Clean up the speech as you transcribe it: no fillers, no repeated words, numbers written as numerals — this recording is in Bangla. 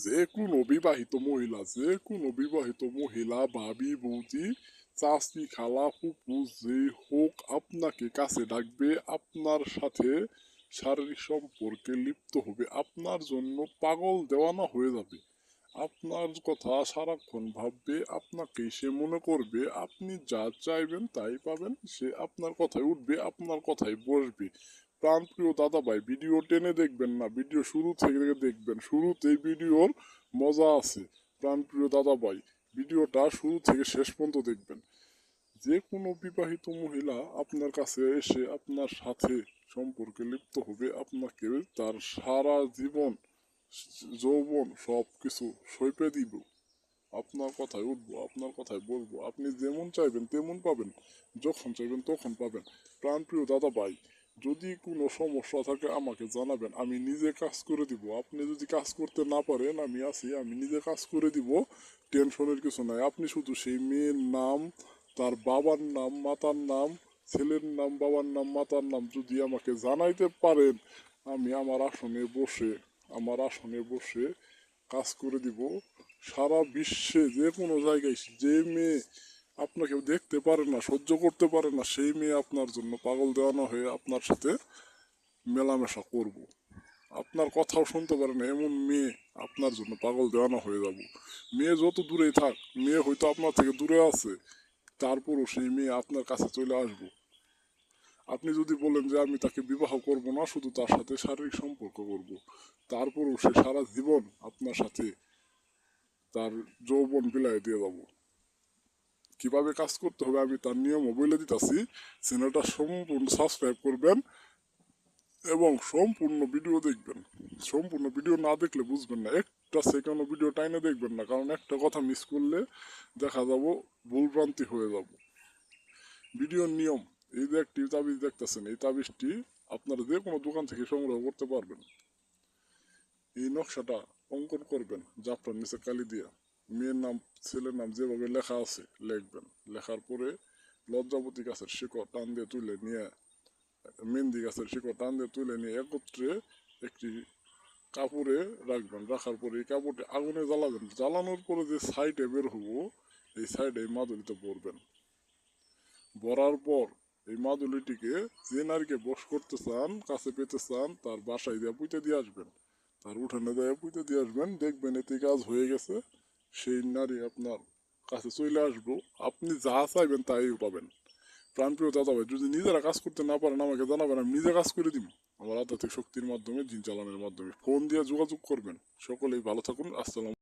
যে কোনো বিবাহিত মহিলা ভাবি বৌদি চাচি খালা ফুপু যে হোক আপনাকে কাছে ডাকবে, আপনার সাথে শারীরিক সম্পর্কে লিপ্ত হবে, আপনার জন্য পাগল দেওয়ানা হয়ে যাবে, আপনার কথা সারাক্ষণ ভাববে, আপনাকেই সে মনে করবে, আপনি যা চাইবেন তাই পাবেন, সে আপনার কথায় উঠবে, আপনার কথায় বসবে। প্রাণপ্রিয় দাদা ভাই, ভিডিও টেনে দেখবেন না, ভিডিও শুরু থেকে দেখবেন, শুরুতেই ভিডিওর মজা আছে। প্রাণপ্রিয় দাদা ভাই, ভিডিওটা শুরু থেকে শেষ পর্যন্ত দেখবেন। যে কোনো বিবাহিত মহিলা আপনার কাছে এসে আপনার সাথে সম্পর্কে লিপ্ত হবে, আপনাকে তার সারা জীবন যৌবন সব কিছু সইপে দিব, আপনার কথায় উঠবো, আপনার কথায় বলবো, আপনি যেমন চাইবেন তেমন পাবেন, যখন চাইবেন তখন পাবেন। প্রাণপ্রিয় দাদা ভাই, যদি কোনো সমস্যা থাকে আমাকে জানাবেন, আমি নিজে কাজ করে দিব। আপনি যদি কাজ করতে না পারেন, আমি আছি, আমি নিজে কাজ করে দিব, টেনশনের কিছু নাই। আপনি শুধু সেই মেয়ের নাম, তার বাবার নাম, মাতার নাম, ছেলের নাম, বাবার নাম, মাতার নাম যদি আমাকে জানাইতে পারেন, আমি আমার আসনে বসে কাজ করে দিব। সারা বিশ্বে যে কোনো জায়গায় যে মেয়ে আপনাকে দেখতে পারে না, সহ্য করতে পারে না, সেই মেয়ে আপনার জন্য পাগল দেওয়ানো হয়ে আপনার সাথে মেলামেশা করব। আপনার কথাও শুনতে পারে না এমন মেয়ে আপনার জন্য পাগল দেওয়ানো হয়ে যাব। মেয়ে যত দূরেই থাক, মেয়ে হয়তো আপনার থেকে দূরে আছে, তারপরও সেই মেয়ে আপনার কাছে চলে আসবো। আপনি যদি বলেন যে আমি তাকে বিবাহ করব না, শুধু তার সাথে শারীরিক সম্পর্ক করব, তারপরও সে সারা জীবন আপনার সাথে তার যৌবন বিলায় দিয়ে যাব। কিভাবে কাজ করতে হবে আমি তার নিয়মও বলে দিতেছি। চ্যানেলটা সম্পূর্ণ সাবস্ক্রাইব করবেন এবং সম্পূর্ণ ভিডিও দেখবেন। সম্পূর্ণ ভিডিও না দেখলে বুঝবেন না, একটা সেকেন্ড ভিডিও টাইনে দেখবেন না, কারণ একটা কথা মিস করলে দেখা যাব ভুলভ্রান্তি হয়ে যাব। ভিডিওর নিয়ম, এই যে একটি তাবিজ দেখতেছেন, এই তাবিজটি আপনারা যে কোনো দোকান থেকে সংগ্রহ করতে পারবেন। এই নকশাটা অঙ্কন করবেন জাফরান নিচে কালি দিয়া, মেয়ের নাম ছেলের নাম যেভাবে লেখা আছে লিখবেন। লেখার পরে লজ্জাপতি গাছের শিকড় টান দিয়ে তুলে নিয়ে, মেহেন্দি গাছের শিকড় টান দিয়ে তুলে নিয়ে একত্রে একটি কাপড়ে রাখবেন। রাখার পরে এই কাপড়টি আগুনে জ্বালাবেন। জ্বালানোর পরে যে সাইডে বের হবো, এই সাইডে এই মাদুলিতে ভরবেন। ভরার পর এই মাদুলিটিকে যে নারীকে বশ করতে চান, কাছে পেতে চান, তার বাসায় দিয়ে পুঁতে দিয়ে আসবেন, তার উঠানে দিয়ে পুঁতে দিয়ে আসবেন। দেখবেন এতে কাজ হয়ে গেছে, সেই নারী আপনার কাছে চলে আসবো, আপনি যা চাইবেন তাই পাবেন। প্রাণপ্রিয় দাদা ভাই, যদি নিজেরা কাজ করতে না পারেন আমাকে জানাবেন, আমি নিজে কাজ করে দিব আমার আধ্যাত্মিক শক্তির মাধ্যমে, জিন চালানোর মাধ্যমে। ফোন দিয়ে যোগাযোগ করবেন। সকলেই ভালো থাকুন। আসসালাম।